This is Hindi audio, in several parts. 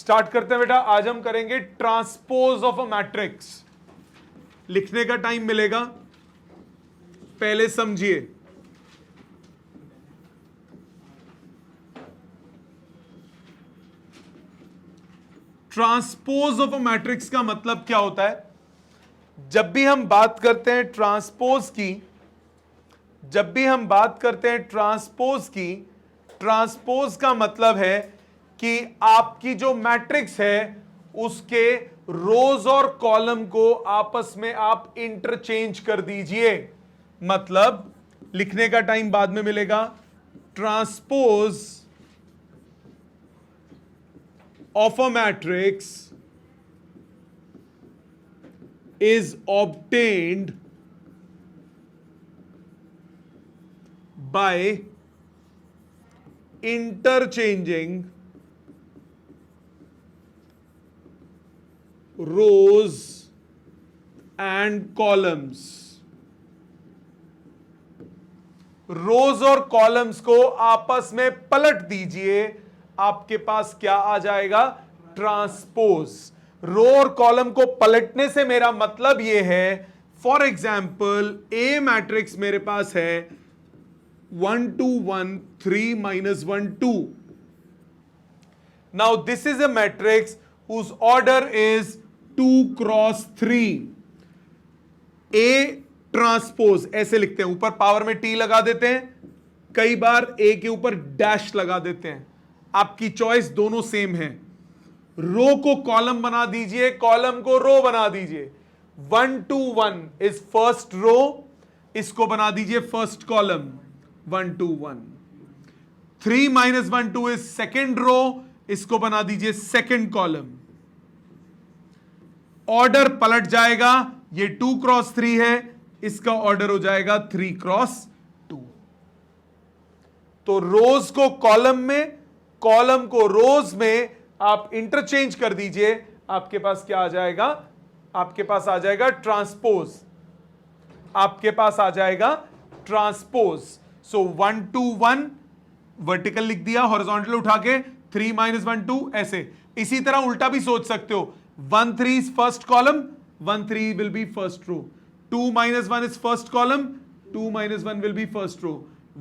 स्टार्ट करते हैं बेटा। आज हम करेंगे ट्रांसपोज ऑफ अ मैट्रिक्स। लिखने का टाइम मिलेगा, पहले समझिए। ट्रांसपोज ऑफ अ मैट्रिक्स का मतलब क्या होता है? जब भी हम बात करते हैं ट्रांसपोज की, ट्रांसपोज का मतलब है कि आपकी जो मैट्रिक्स है उसके रोज और कॉलम को आपस में आप इंटरचेंज कर दीजिए। मतलब लिखने का टाइम बाद में मिलेगा। Transpose of a matrix is obtained by interchanging rows and columns। रोज और कॉलम्स को आपस में पलट दीजिए, आपके पास क्या आ जाएगा? ट्रांसपोज। रो और कॉलम को पलटने से मेरा मतलब यह है, फॉर एग्जाम्पल ए मैट्रिक्स मेरे पास है 1 2 1 3 -1 2। Now this is a matrix whose order is 2 cross 3। A transpose ऐसे लिखते हैं, ऊपर पावर में टी लगा देते हैं, कई बार ए के ऊपर डैश लगा देते हैं, आपकी चॉइस, दोनों सेम है। रो को कॉलम बना दीजिए, कॉलम को रो बना दीजिए। 1 2 1 इज फर्स्ट रो, इसको बना दीजिए first column 1 2 1। 3 -1 2 is second row, इसको बना दीजिए सेकेंड कॉलम। ऑर्डर पलट जाएगा, ये 2 क्रॉस 3 है, इसका ऑर्डर हो जाएगा 3 क्रॉस 2। तो रोज को कॉलम में, कॉलम को रोज में आप इंटरचेंज कर दीजिए, आपके पास क्या आ जाएगा? आपके पास आ जाएगा ट्रांसपोज। आपके पास आ जाएगा ट्रांसपोज। सो 1 2 1 वर्टिकल लिख दिया, हॉरिजॉन्टल उठा के 3 -1 2 ऐसे। इसी तरह उल्टा भी सोच सकते हो, 1 3 is first column, 1 3 will be first row. 2 -1 is first column, 2 -1 will be first row.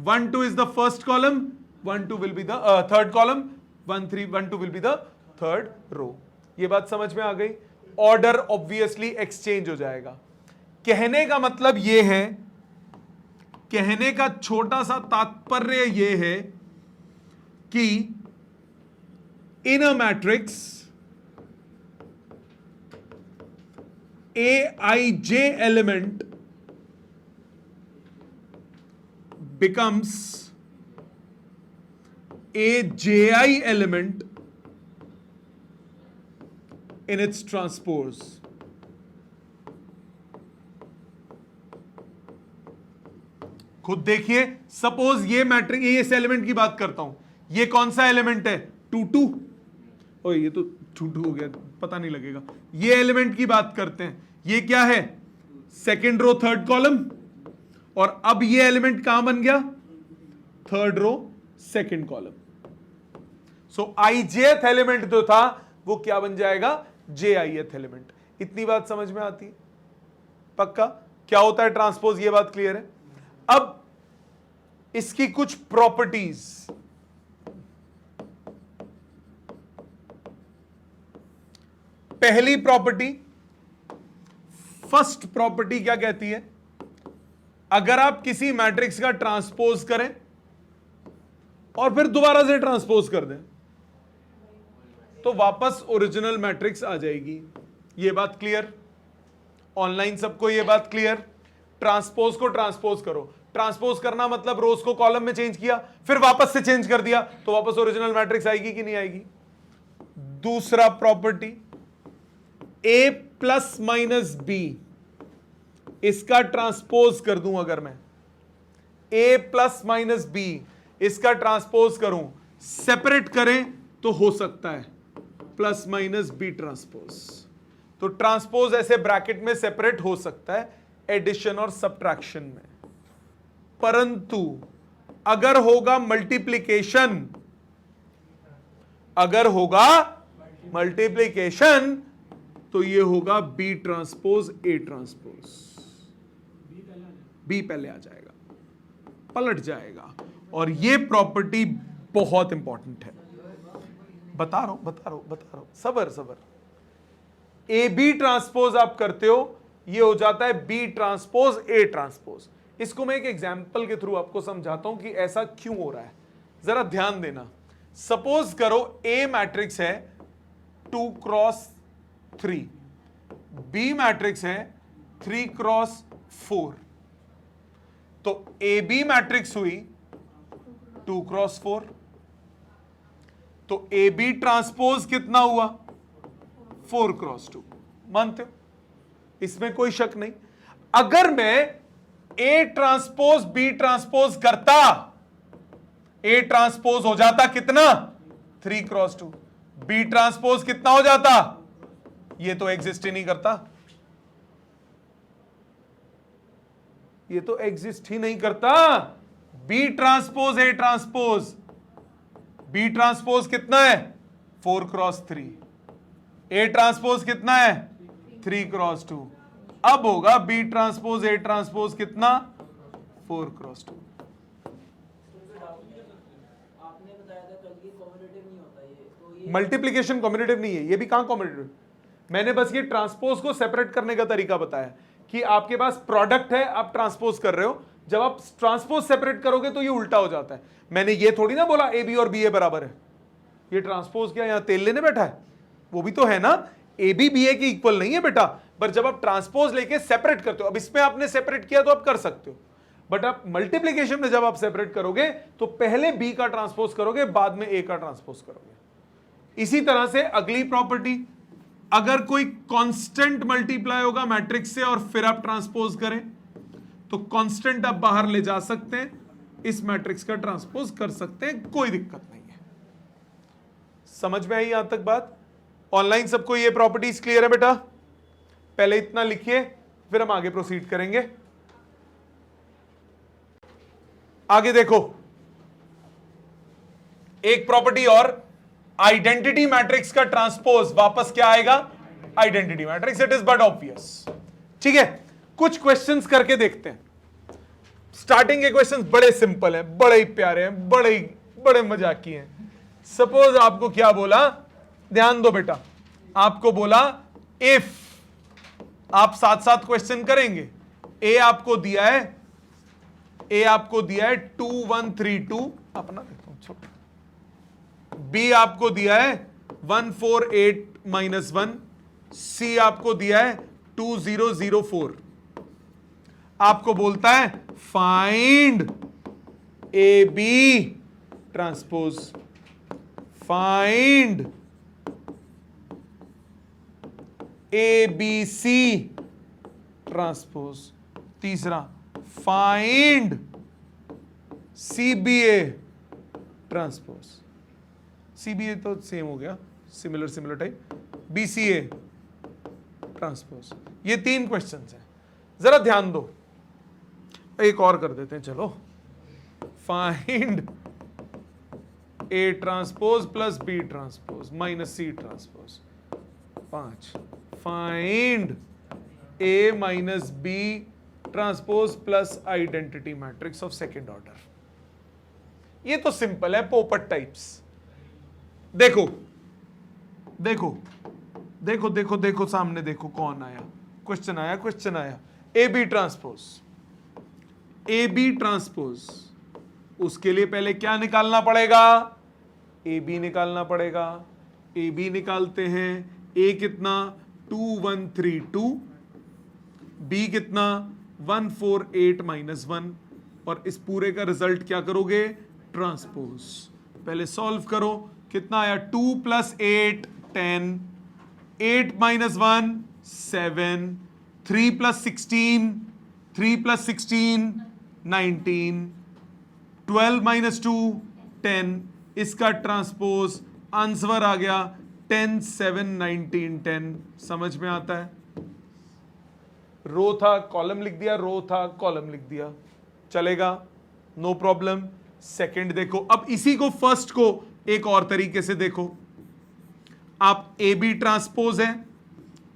1 2 is the first column, 1 2 will be the third column, 1 3 1 2 will be the third row. ये बात समझ में आ गई? ऑर्डर ऑब्वियसली एक्सचेंज हो जाएगा। कहने का मतलब ये है, कहने का छोटा सा तात्पर्य ये है कि in a matrix Aij element becomes Aji element in its transpose। खुद देखिए, सपोज ये मैट्रिक्स, ये इस एलिमेंट की बात करता हूं, ये कौन सा एलिमेंट है? 2 2। ओए ये तो 2 2 हो गया, पता नहीं लगेगा। ये एलिमेंट की बात करते हैं, ये क्या है? Second row third column. और अब ये एलिमेंट कहां बन गया? Third row second column. So ijth element जो था वो क्या बन जाएगा? JIth element. इतनी बात समझ में आती है? पक्का? क्या होता है ट्रांसपोज, ये बात क्लियर है? अब इसकी कुछ प्रॉपर्टीज, पहली प्रॉपर्टी, फर्स्ट प्रॉपर्टी क्या कहती है? अगर आप किसी मैट्रिक्स का ट्रांसपोज करें और फिर दोबारा से ट्रांसपोज कर दें तो वापस ओरिजिनल मैट्रिक्स आ जाएगी। ये बात क्लियर? ऑनलाइन सबको ये बात क्लियर? ट्रांसपोज को ट्रांसपोज करो, ट्रांसपोज करना मतलब रोज को कॉलम में चेंज किया, फिर वापस से चेंज कर दिया, तो वापस ओरिजिनल मैट्रिक्स आएगी कि नहीं आएगी? दूसरा प्रॉपर्टी, A + B, इसका ट्रांसपोज कर दूं, अगर मैं A + B इसका ट्रांसपोज करूं, सेपरेट करें तो हो सकता है +- B ट्रांसपोज। तो ट्रांसपोज ऐसे ब्रैकेट में सेपरेट हो सकता है एडिशन और सब्ट्रैक्शन में। परंतु अगर होगा मल्टीप्लिकेशन, अगर होगा मल्टीप्लीकेशन तो ये होगा B transpose A transpose, B पहले आ जाएगा, पलट जाएगा। और ये प्रॉपर्टी बहुत इंपॉर्टेंट है, बता रहा हूं, सबर। ए बी ट्रांसपोज आप करते हो, ये हो जाता है बी ट्रांसपोज ए ट्रांसपोज। इसको मैं एक एग्जांपल के थ्रू आपको समझाता हूं कि ऐसा क्यों हो रहा है, जरा ध्यान देना। सपोज करो ए मैट्रिक्स है 2 क्रॉस 3, बी मैट्रिक्स है 3 क्रॉस 4, तो ए बी मैट्रिक्स हुई 2 क्रॉस 4, तो ए बी ट्रांसपोज कितना हुआ 4 क्रॉस 2। मानते हो, इसमें कोई शक नहीं। अगर मैं ए ट्रांसपोज बी ट्रांसपोज करता, ए ट्रांसपोज हो जाता कितना 3 क्रॉस 2, बी ट्रांसपोज कितना हो जाता, ये तो एग्जिस्ट ही नहीं करता, ये तो एग्जिस्ट ही नहीं करता। B transpose A transpose, B transpose कितना है 4 क्रॉस 3, ए ट्रांसपोज कितना है 3 क्रॉस 2। अब होगा बी ट्रांसपोज ए ट्रांसपोज कितना 4 क्रॉस 2। आपने बताया था कल की कॉम्यूटेटिव नहीं होता ये, तो ये मल्टीप्लीकेशन कॉम्यूटेटिव नहीं है, ये भी कहां कॉम्यूटेटिव। मैंने बस ये ट्रांसपोज को सेपरेट करने का तरीका बताया कि आपके पास प्रोडक्ट है, आप ट्रांसपोज कर रहे हो, जब आप ट्रांसपोज सेपरेट करोगे तो ये उल्टा हो जाता है। मैंने ये थोड़ी ना बोला ए बी और बी ए बराबर है, ये ट्रांसपोज क्या यहां तेल लेने बैठा है, वो भी तो है ना, ए बी बी ए के इक्वल नहीं है बेटा। पर जब आप ट्रांसपोज लेके सेपरेट करते हो, अब इसमें आपने सेपरेट किया तो आप कर सकते हो, बट आप मल्टीप्लीकेशन में जब आप सेपरेट करोगे तो पहले बी का ट्रांसपोज करोगे, बाद में ए का ट्रांसपोज करोगे। इसी तरह से अगली प्रॉपर्टी, अगर कोई कांस्टेंट मल्टीप्लाई होगा मैट्रिक्स से और फिर आप ट्रांसपोज करें तो कांस्टेंट आप बाहर ले जा सकते हैं, इस मैट्रिक्स का ट्रांसपोज कर सकते हैं, कोई दिक्कत नहीं है। समझ में आई यहां तक बात? ऑनलाइन सबको ये प्रॉपर्टीज क्लियर है बेटा? पहले इतना लिखिए, फिर हम आगे प्रोसीड करेंगे। आगे देखो, एक प्रॉपर्टी और, आइडेंटिटी मैट्रिक्स का ट्रांसपोज वापस क्या आएगा identity matrix. It is but obvious, ठीक है। कुछ क्वेश्चंस करके देखते हैं। स्टार्टिंग के क्वेश्चंस बड़े सिंपल हैं, बड़े ही प्यारे हैं, बड़े मजाकी हैं। सपोज आपको क्या बोला, ध्यान दो बेटा, आपको बोला इफ, आप साथ साथ क्वेश्चन करेंगे। ए आपको दिया है 2132, अपना देखता हूं छोटा। बी आपको दिया है 148-1, सी आपको दिया है 2004। आपको बोलता है find A B transpose, find A B C transpose. तीसरा, find C B A transpose. CBA तो सेम हो गया, सिमिलर टाइप, बीसीए ट्रांसपोज। ये 3 क्वेश्चंस हैं, जरा ध्यान दो। एक और कर देते हैं, चलो। Find A transpose plus B transpose minus C transpose. 5, find A minus B transpose plus identity matrix of second order. ये तो सिंपल है, पोपट टाइप्स। देखो सामने देखो कौन आया, क्वेश्चन आया ए बी ट्रांसपोज। उसके लिए पहले क्या निकालना पड़ेगा, ए बी निकालना पड़ेगा। ए बी निकालते हैं, ए कितना 2132, बी कितना 148-1, और इस पूरे का रिजल्ट क्या करोगे ट्रांसपोज। पहले सॉल्व करो, कितना आया 2 + 8 10, 8 - 1 7, 3 + 16 19, 12 - 2 10। इसका ट्रांसपोज आंसर आ गया 10 7 19 10। समझ में आता है? रो था कॉलम लिख दिया, रो था कॉलम लिख दिया, चलेगा, नो प्रॉब्लम। सेकंड देखो, अब इसी को फर्स्ट को एक और तरीके से देखो। आप ए बी ट्रांसपोज है,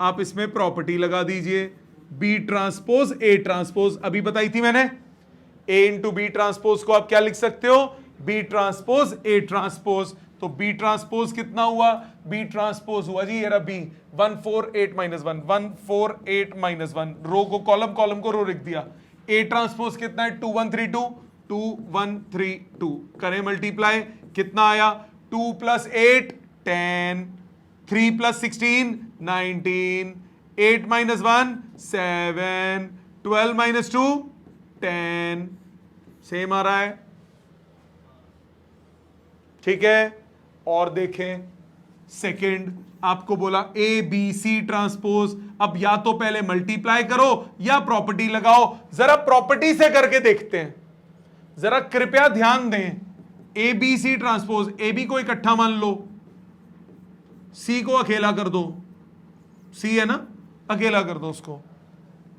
आप इसमें प्रॉपर्टी लगा दीजिए बी ट्रांसपोज ए ट्रांसपोज, अभी बताई थी मैंने। ए इंटू बी ट्रांसपोज को आप क्या लिख सकते हो, बी ट्रांसपोज ए ट्रांसपोज। तो बी ट्रांसपोज कितना हुआ, बी ट्रांसपोज हुआ जी ये रहा बी 148 माइनस 1, 148 माइनस 1, रो को कॉलम, कॉलम को रो लिख दिया। ए ट्रांसपोज कितना है 2132, 2132 करें मल्टीप्लाई, कितना आया 2 plus 8 10, 3 plus 16 19, 8 minus 1 7, 12 minus 2 10, same आ रहा है, ठीक है। और देखें सेकंड, आपको बोला ए बी सी ट्रांसपोज, अब या तो पहले मल्टीप्लाई करो या प्रॉपर्टी लगाओ। जरा प्रॉपर्टी से करके देखते हैं, जरा कृपया ध्यान दें। A B C transpose, A B को इकट्ठा मान लो, सी को अकेला कर दो, सी है ना, अकेला कर दो उसको।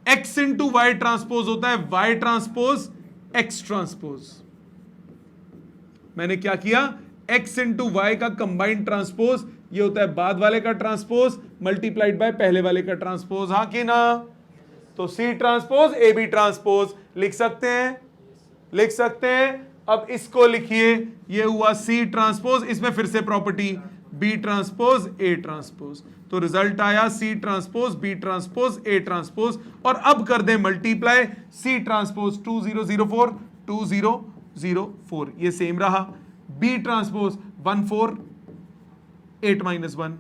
एक्स इंटू वाई ट्रांसपोज होता है वाई ट्रांसपोज एक्स ट्रांसपोज। मैंने क्या किया, एक्स इंटू वाई का कंबाइंड ट्रांसपोज, ये होता है बाद वाले का ट्रांसपोज मल्टीप्लाइड बाय पहले वाले का ट्रांसपोज, हाँ कि ना। तो C transpose A B transpose लिख सकते हैं, लिख सकते हैं। अब इसको लिखिए, ये हुआ सी ट्रांसपोज, इसमें फिर से property B transpose A transpose, तो रिजल्ट आया C transpose B transpose A transpose. और अब कर दें मल्टीप्लाई, सी ट्रांसपोज 2004 2004, ये सेम रहा। B transpose 148 minus 1,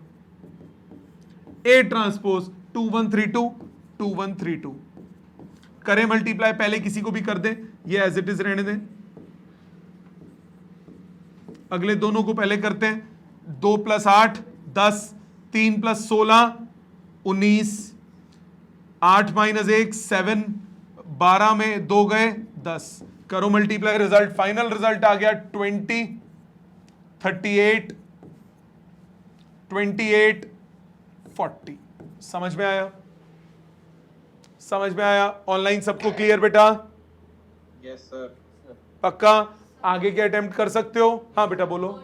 A transpose 2132 2132, करें मल्टीप्लाई, पहले किसी को भी कर दें, ये एज इट इज रहने दें, अगले दोनों को पहले करते हैं। 2 प्लस 8 10, 3 प्लस 16 19, 8 माइनस 1 7, 12 में 2 गए 10, करो मल्टीप्लाई, रिजल्ट फाइनल रिजल्ट आ गया 20 38 28 40। समझ में आया, समझ में आया। ऑनलाइन सबको क्लियर बेटा? Yes sir. पक्का? आगे के अटेम्प्ट कर सकते हो? हाँ बेटा बोलो।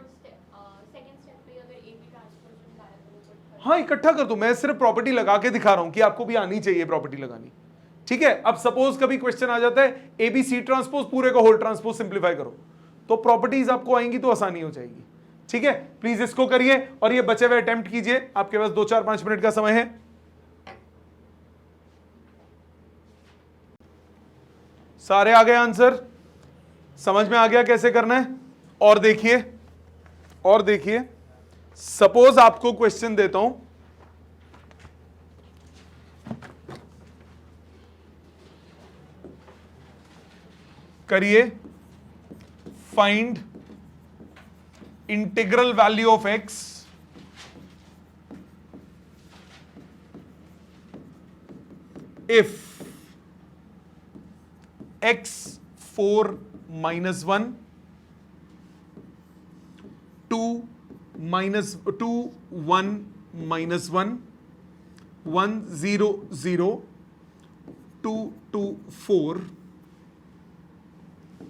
हाँ इकट्ठा कर दो, मैं सिर्फ प्रॉपर्टी लगा के दिखा रहा हूं कि आपको भी आनी चाहिए प्रॉपर्टी लगानी, ठीक है। अब सपोज कभी क्वेश्चन आ जाता है ए बी सी ट्रांसपोज पूरे का होल ट्रांसपोज सिंप्लीफाई करो, तो प्रॉपर्टीज आपको आएंगी तो आसानी हो जाएगी, ठीक है। प्लीज इसको करिए और ये बचे हुए अटेम्प्ट कीजिए, आपके पास 2-4-5 मिनट का समय है। सारे आ गए आंसर, समझ में आ गया कैसे करना है? और देखिए, और देखिए, सपोज आपको क्वेश्चन देता हूं, करिए find integral value of x if x 4 minus 1 2 minus 2 1 minus 1 1 0 0 2 2 4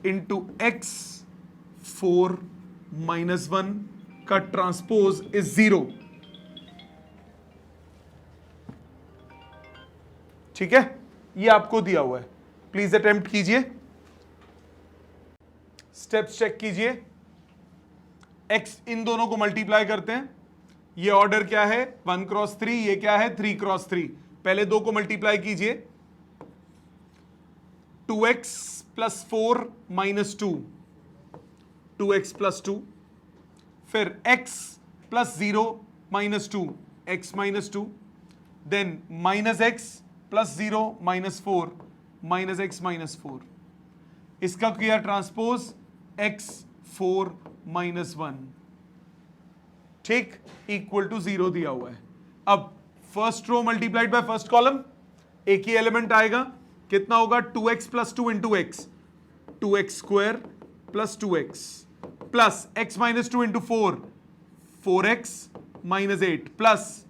into x 4 minus 1 का ट्रांसपोज इज 0, ठीक है। ये आपको दिया हुआ है, प्लीज अटेम्प्ट कीजिए, स्टेप्स चेक कीजिए। x इन दोनों को मल्टीप्लाई करते हैं, ये ऑर्डर क्या है 1 क्रॉस 3, ये क्या है 3 क्रॉस 3। पहले दो को मल्टीप्लाई कीजिए, 2x plus 4 minus 2, 2x plus 2, फिर x plus 0 minus 2, x minus 2, then minus x plus 0 minus 4 minus x minus 4, इसका किया ट्रांसपोज x 4 माइनस 1, ठीक, इक्वल टू 0 दिया हुआ है। अब first row multiplied by first column, एक ही एलिमेंट आएगा, कितना होगा 2x plus 2 into x, 2x square plus 2x plus x minus 2 into 4, 4x minus 8 plus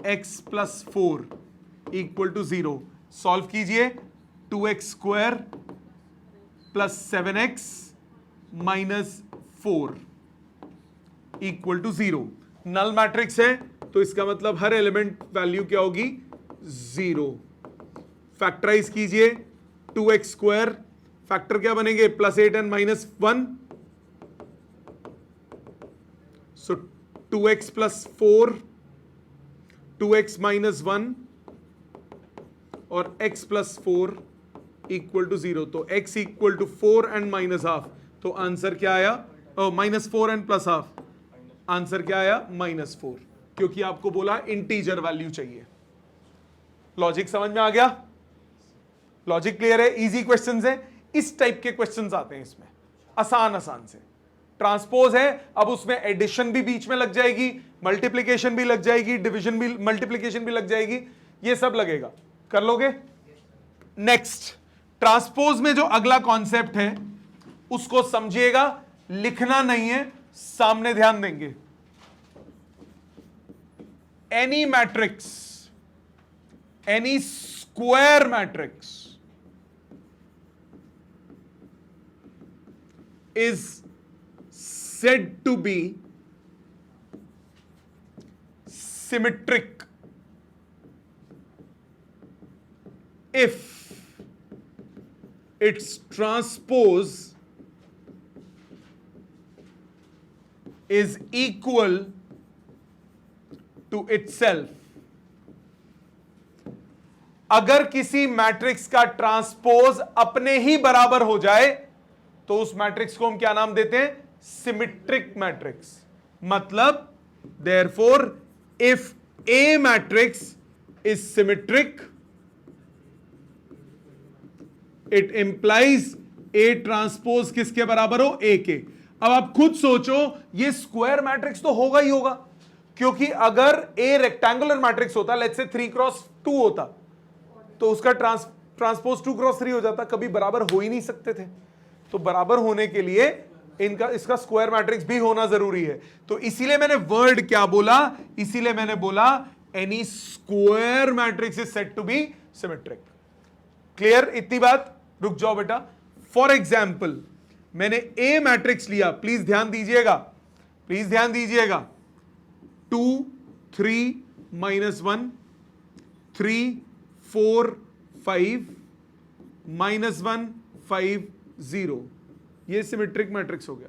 x plus 4 equal to 0। Solve कीजिए, 2x square plus 7x minus 4 equal to 0। Null matrix है तो इसका मतलब हर एलिमेंट वैल्यू क्या होगी, 0। फैक्टराइज कीजिए, 2x स्क्वायर, फैक्टर क्या बनेंगे, +8 and -1, सो 2x + 4, 2x - 1 और x + 4 = 0। तो x = 4 and -½ तो आंसर क्या आया, -4 and +½ आंसर क्या आया, -4, क्योंकि आपको बोला इंटीजर वैल्यू चाहिए। लॉजिक समझ में आ गया, लॉजिक क्लियर है, इजी क्वेश्चंस है, इस टाइप के क्वेश्चंस आते हैं इसमें, आसान आसान से। ट्रांसपोज है, अब उसमें एडिशन भी बीच में लग जाएगी, मल्टीप्लीकेशन भी लग जाएगी, डिवीजन भी, मल्टीप्लीकेशन भी लग जाएगी, ये सब लगेगा, कर लोगे। नेक्स्ट, ट्रांसपोज में जो अगला कॉन्सेप्ट है उसको समझिएगा, लिखना नहीं है, सामने ध्यान देंगे। Any matrix, any square matrix is said to be symmetric if its transpose is equal to itself। अगर किसी मैट्रिक्स का ट्रांसपोज अपने ही बराबर हो जाए तो उस मैट्रिक्स को हम क्या नाम देते हैं, सिमेट्रिक मैट्रिक्स। मतलब therefore if A matrix is symmetric it implies A transpose किसके बराबर हो, ए के। अब आप खुद सोचो, ये स्क्वायर मैट्रिक्स तो होगा ही होगा, क्योंकि अगर ए रेक्टेंगुलर मैट्रिक्स होता, लेट्स से 3x2 होता, तो उसका ट्रांसपोज 2x3 हो जाता, कभी बराबर हो ही नहीं सकते थे। तो बराबर होने के लिए इनका, इसका स्क्वायर मैट्रिक्स भी होना जरूरी है। तो इसीलिए मैंने वर्ड क्या बोला, इसीलिए मैंने बोला any square matrix is said to be symmetric. Clear इतनी बात, रुक जाओ बेटा। फॉर एग्जाम्पल मैंने ए मैट्रिक्स लिया, प्लीज ध्यान दीजिएगा, प्लीज ध्यान दीजिएगा, 2 3 -1 3 4 5 -1 5 0, ये सिमेट्रिक मैट्रिक्स हो गया।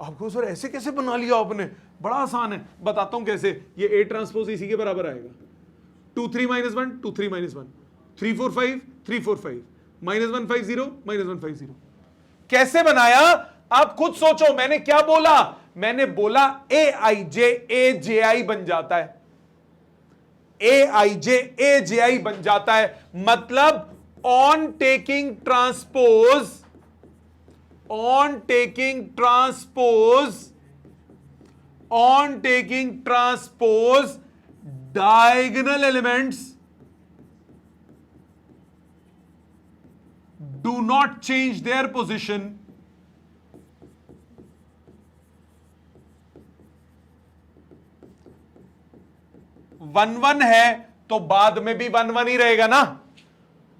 आपको सर ऐसे कैसे बना लिया आपने, बड़ा आसान है, बताता हूं कैसे। ये ए ट्रांसपोज इसी के बराबर आएगा, 2 3 -1 2 3 -1 3 4 5 3 4 5 -1 5 0 -1 5 0। कैसे बनाया आप खुद सोचो। मैंने क्या बोला, मैंने बोला ए आई जे ए जे आई बन जाता है, ए आई जे ए जे आई बन जाता है। मतलब on taking transpose diagonal elements do not change their position one one है तो बाद में भी 1 1 ही रहेगा ना,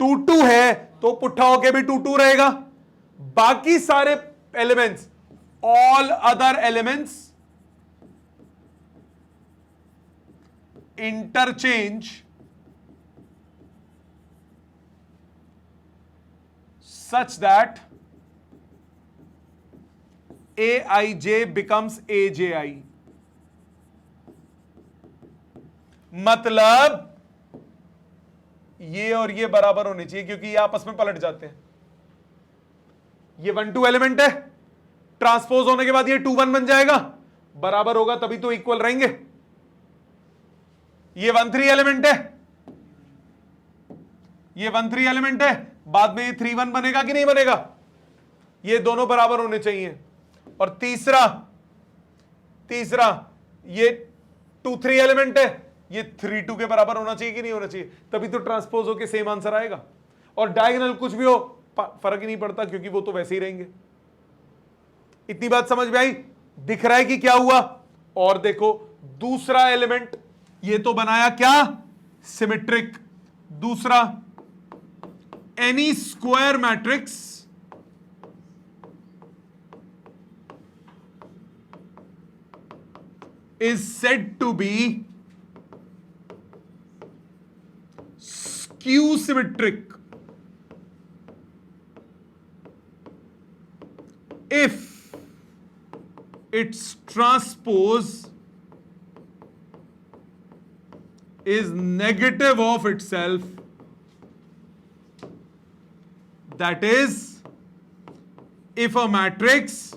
2 2 है तो पुट्ठा होके भी 2 2 रहेगा। बाकी सारे elements, all other elements interchange such that A I J becomes A J I. मतलब ये और ये बराबर होने चाहिए, क्योंकि ये आपस में पलट जाते हैं। ये 1 2 एलिमेंट है, ट्रांसपोज होने के बाद ये 2 1 बन जाएगा, बराबर होगा तभी तो इक्वल रहेंगे। ये 1 3 एलिमेंट है, ये 1 3 एलिमेंट है, बाद में ये 3 1 बनेगा कि नहीं बनेगा, ये दोनों बराबर होने चाहिए। और तीसरा ये 2 3 एलिमेंट है, ये 3 2 के बराबर होना चाहिए कि नहीं होना चाहिए, तभी तो ट्रांसपोज होके सेम आंसर आएगा। और डायगोनल कुछ भी हो फर्क ही नहीं पड़ता, क्योंकि वो तो वैसे ही रहेंगे। इतनी बात समझ में आई, दिख रहा है कि क्या हुआ। और देखो दूसरा एलिमेंट, ये तो बनाया क्या, सिमेट्रिक। दूसरा, any square matrix, is said to be skew symmetric if its transpose is negative of itself, that is, if a matrix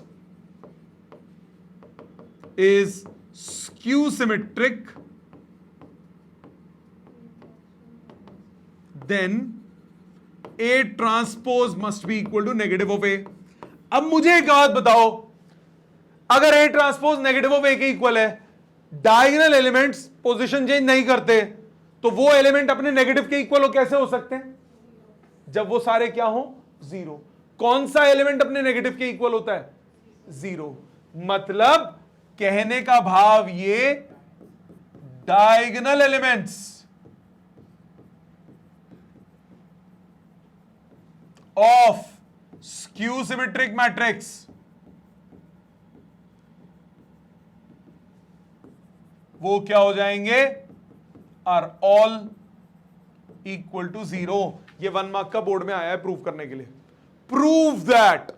is skew symmetric, then A transpose must be equal to negative of A. अब मुझे एक बात बताओ, अगर A transpose negative of A के इक्वल है, डायगोनल एलिमेंट्स पोजीशन चेंज नहीं करते, तो वो एलिमेंट अपने नेगेटिव के इक्वल हो कैसे हो सकते हैं? जब वो सारे क्या हो? जीरो। कौन सा एलिमेंट अपने नेगेटिव के इक्वल होता है? जीरो। मतलब कहने का भाव ये, diagonal elements of skew symmetric matrix वो क्या हो जाएंगे? Are all equal to zero. ये 1 मार्क का बोर्ड में आया है प्रूव करने के लिए। Prove that,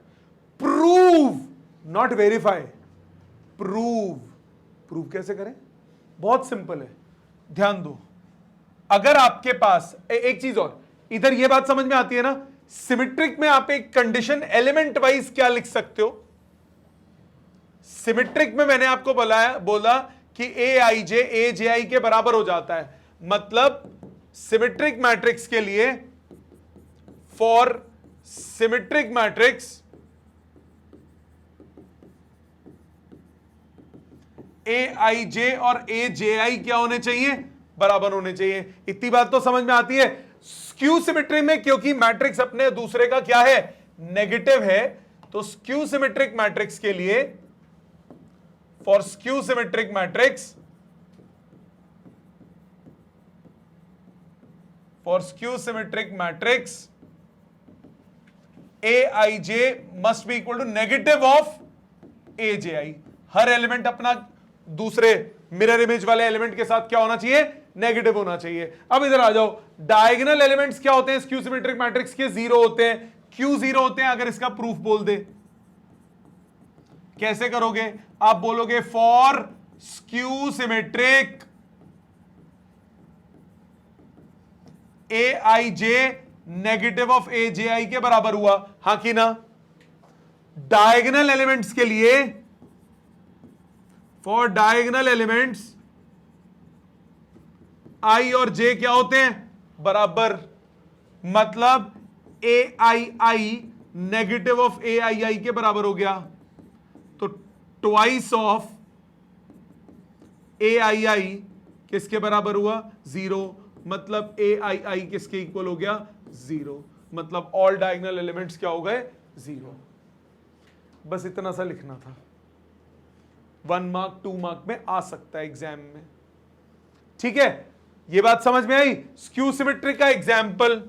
prove, not verify, prove. Prove कैसे करें? बहुत सिंपल है, ध्यान दो। अगर आपके पास एक चीज और, इधर ये बात समझ में आती है ना, सिमेट्रिक में आप एक कंडीशन एलिमेंट वाइज क्या लिख सकते हो? सिमेट्रिक में मैंने आपको बोला कि ए I J A J I के बराबर हो जाता है। मतलब सिमेट्रिक मैट्रिक्स के लिए, for symmetric matrix A I जे और ए जे आई क्या होने चाहिए? बराबर होने चाहिए। इतनी बात तो समझ में आती है। स्क्यू सिमेट्री में क्योंकि मैट्रिक्स अपने दूसरे का क्या है? नेगेटिव है, तो स्क्यू सिमेट्रिक मैट्रिक्स के लिए, for skew symmetric matrix, for skew symmetric matrix A I J must be equal to negative of A J I. हर एलिमेंट अपना दूसरे मिरर इमेज वाले एलिमेंट के साथ क्या होना चाहिए? नेगेटिव होना चाहिए। अब इधर आ जाओ, डायगोनल एलिमेंट्स क्या होते हैं स्क्यू सिमेट्रिक मैट्रिक्स के? जीरो होते हैं। क्यों जीरो होते हैं? अगर इसका प्रूफ बोल दे, कैसे करोगे? आप बोलोगे for skew symmetric A I J negative of A J I के बराबर हुआ, हां कि ना? डायगोनल एलिमेंट्स के लिए, फॉर डायगोनल एलिमेंट्स आई और जे क्या होते हैं? बराबर। मतलब ए आई आई नेगेटिव ऑफ ए आई आई के बराबर हो गया, तो ट्वाइस ऑफ ए आई आई किसके बराबर हुआ? जीरो। मतलब ए आई आई किसके इक्वल हो गया? जीरो। मतलब ऑल डायगोनल एलिमेंट्स क्या हो गए? जीरो। बस इतना सा लिखना था। 1 मार्क 2 मार्क में आ सकता है एग्जाम में। ठीक है, ये बात समझ में आई? स्क्यू सिमेट्रिक का एग्जाम्पल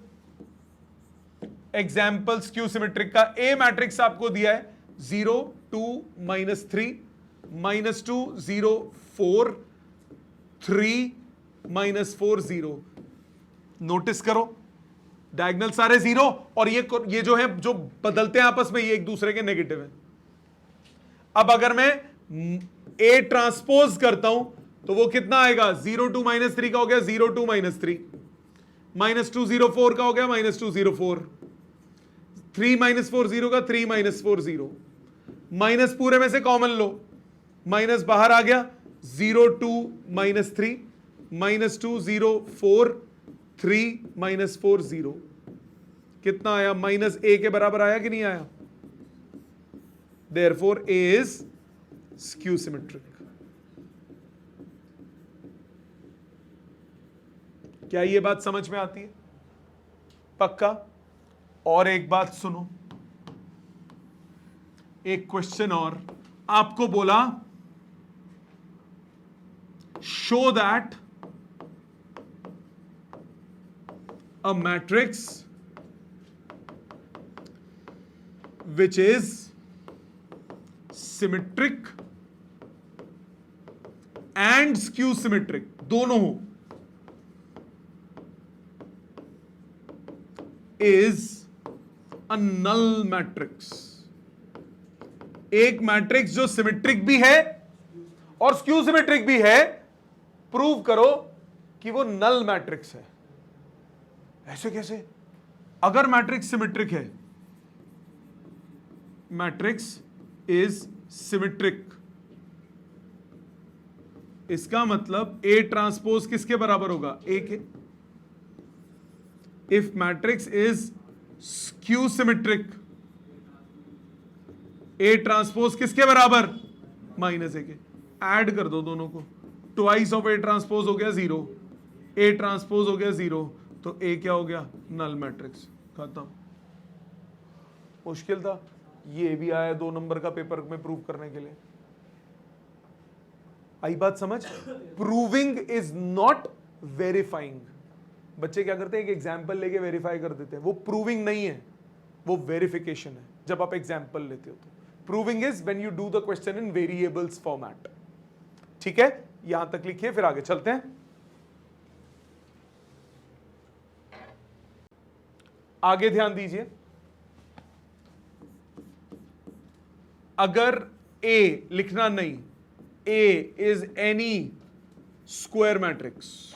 स्क्यू सिमेट्रिक का ए मैट्रिक्स आपको दिया है 0 2 -3 -2 0 4 3 -4 0। नोटिस करो, डायगोनल सारे जीरो, और ये जो है जो बदलते हैं आपस में, ये एक दूसरे के नेगेटिव है। अब अगर मैं ए ट्रांसपोज करता हूं तो वो कितना आएगा? 0 2 -3 का हो गया 0 2 -3, -2 0 4 का हो गया -2 0 4, 3 -4 0 का 3 -4 0, माइनस पूरे में से कॉमन लो, माइनस बाहर आ गया 0 2 -3 -2 0 4 3 -4 0, कितना आया? -a के बराबर आया कि नहीं आया? Therefore a is skew symmetric. क्या ये बात समझ में आती है? पक्का? और एक बात सुनो, एक क्वेश्चन और आपको बोला, show that a matrix which is symmetric and skew symmetric दोनों हो इज अ नल मैट्रिक्स। एक मैट्रिक्स जो सिमेट्रिक भी है और स्क्यू सिमेट्रिक भी है, प्रूव करो कि वो नल मैट्रिक्स है। ऐसे कैसे? अगर मैट्रिक्स सिमेट्रिक है, मैट्रिक्स इज सिमेट्रिक, इसका मतलब ए ट्रांसपोज किसके बराबर होगा? ए के। If matrix is skew symmetric, A transpose किसके बराबर? माइनस ए के। ऐड कर दो दोनों को, ट्वाइस ऑफ ए ट्रांसपोज हो गया 0, ए ट्रांसपोज हो गया 0, तो ए क्या हो गया? Null matrix. खत्म। मुश्किल था, ये भी आया 2 नंबर का पेपर में प्रूव करने के लिए। आई बात समझ? Proving is not verifying. बच्चे क्या करते हैं? एक एग्जाम्पल लेके वेरीफाई कर देते हैं, वो प्रूविंग नहीं है, वो वेरिफिकेशन है। जब आप एग्जाम्पल लेते हो तो proving is when you do the question in variables format. ठीक है, यहां तक लिखिए, फिर आगे चलते हैं। आगे ध्यान दीजिए, अगर ए लिखना नहीं, ए इज एनी स्क्वायर मैट्रिक्स।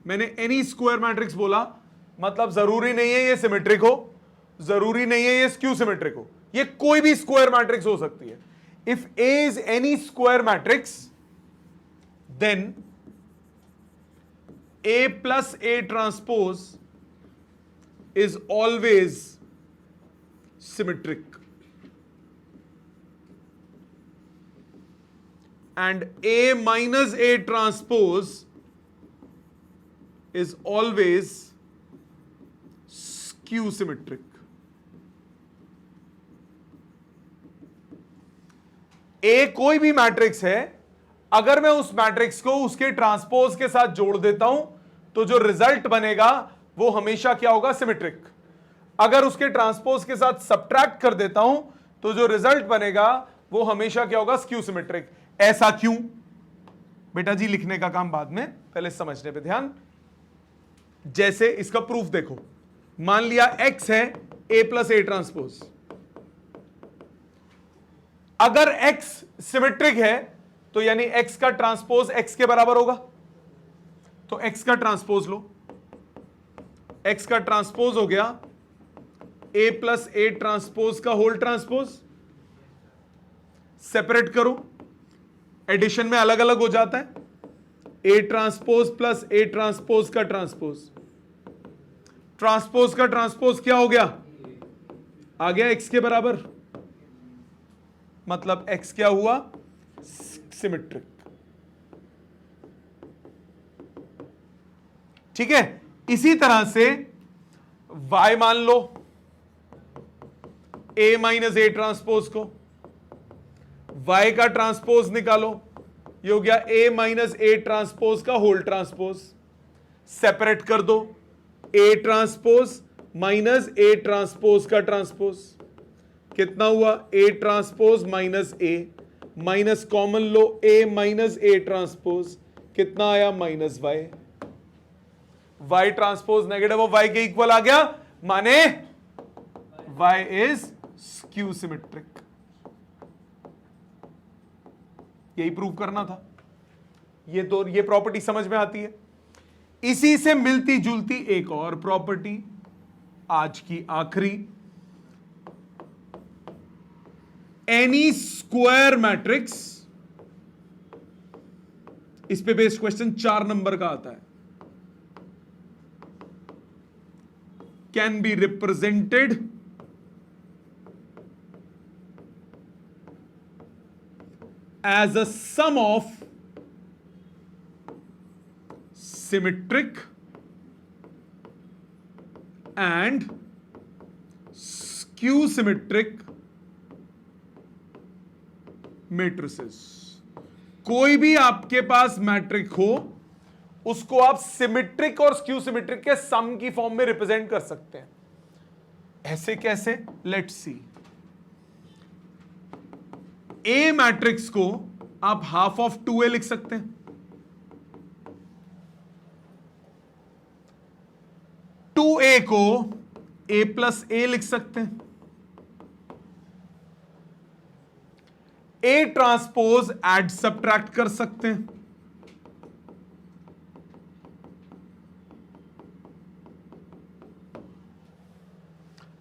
मैंने एनी स्क्वायर मैट्रिक्स बोला, मतलब जरूरी नहीं है ये सिमेट्रिक हो, जरूरी नहीं है ये स्क्यू सिमेट्रिक हो, ये कोई भी स्क्वायर मैट्रिक्स हो सकती है। If A is any square matrix, then A plus A transpose is always symmetric and A minus A transpose is always skew symmetric. A कोई भी मैट्रिक्स है, अगर मैं उस मैट्रिक्स को उसके ट्रांसपोज के साथ जोड़ देता हूं तो जो रिजल्ट बनेगा वो हमेशा क्या होगा? सिमेट्रिक। अगर उसके ट्रांसपोज के साथ सब्ट्रैक्ट कर देता हूं तो जो रिजल्ट बनेगा वो हमेशा क्या होगा? Skew symmetric. ऐसा क्यों? बेटा जी लिखने का काम बाद में, पहले समझने पे ध्यान। जैसे इसका प्रूफ देखो, मान लिया x है a प्लस ए ट्रांसपोज। अगर x सिमेट्रिक है तो यानी x का ट्रांसपोज x के बराबर होगा, तो x का ट्रांसपोज लो, x का ट्रांसपोज हो गया a प्लस ए ट्रांसपोज का होल ट्रांसपोज। सेपरेट करो, एडिशन में अलग अलग हो जाता है, ए ट्रांसपोज प्लस ए ट्रांसपोज का ट्रांसपोज। ट्रांसपोज का ट्रांसपोज क्या हो गया? आ गया x के बराबर, मतलब x क्या हुआ? सिमेट्रिक। ठीक है, इसी तरह से y मान लो, a माइनस ए ट्रांसपोज को, y का ट्रांसपोज निकालो, ये हो गया a माइनस ए ट्रांसपोज का होल ट्रांसपोज। सेपरेट कर दो, a transpose minus A transpose का ट्रांसपोज। कितना हुआ? a transpose minus a, minus common low, a minus A transpose, कितना आया? Minus y। y transpose negative of y के इक्वल आ गया, माने y इज स्क्यू सिमेट्रिक। यही प्रूव करना था। ये प्रॉपर्टी समझ में आती है। इसी से मिलती जुलती एक और प्रॉपर्टी, आज की आखिरी, एनी स्क्वायर मैट्रिक्स, इस पे बेस्ड क्वेश्चन 4 नंबर का आता है, can be represented as a sum of symmetric and skew symmetric matrices। कोई भी आपके पास मैट्रिक हो, उसको आप सिमेट्रिक और स्क्यू सिमेट्रिक के सम की फॉर्म में रिप्रेजेंट कर सकते हैं। ऐसे कैसे? Let's see. ए मैट्रिक्स को आप हाफ ऑफ 2a लिख सकते हैं, टू ए को a प्लस ए लिख सकते हैं, ए ट्रांसपोज एड सब्ट्रैक्ट कर सकते हैं,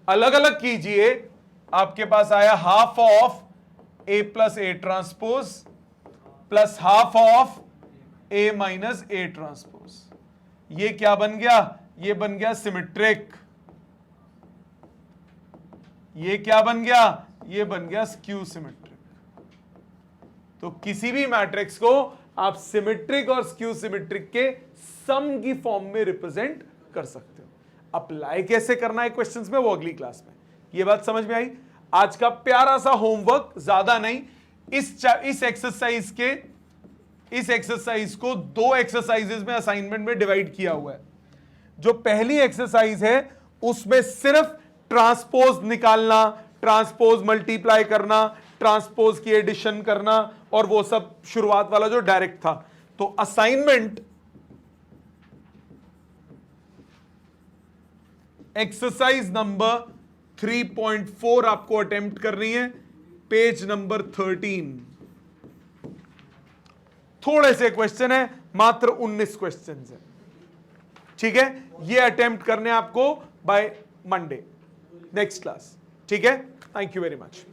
अलग अलग कीजिए, आपके पास आया half of A plus A transpose plus half of A minus A transpose. ये क्या बन गया? ये बन गया सिमेट्रिक। ये क्या बन गया? ये बन गया स्क्यू सिमेट्रिक। तो किसी भी मैट्रिक्स को आप सिमेट्रिक और स्क्यू सिमेट्रिक के सम की फॉर्म में रिप्रेजेंट कर सकते हो। अप्लाई कैसे करना है क्वेश्चंस में, वो अगली क्लास में। ये बात समझ में आई? आज का प्यारा सा होमवर्क, ज्यादा नहीं, इस एक्सरसाइज को दो एक्सरसाइजेस में असाइनमेंट में डिवाइड किया हुआ है। जो पहली एक्सरसाइज है उसमें सिर्फ ट्रांसपोज निकालना, ट्रांसपोज मल्टीप्लाई करना, ट्रांसपोज की एडिशन करना और वो सब शुरुआत वाला जो डायरेक्ट था। तो असाइनमेंट एक्सरसाइज नंबर 3.4 आपको अटेम्प्ट करनी है, पेज नंबर 13। थोड़े से क्वेश्चन है, मात्र 19 क्वेश्चन है, ठीक है? ये अटेम्प्ट करने आपको बाय मंडे नेक्स्ट क्लास, ठीक है? Thank you very much.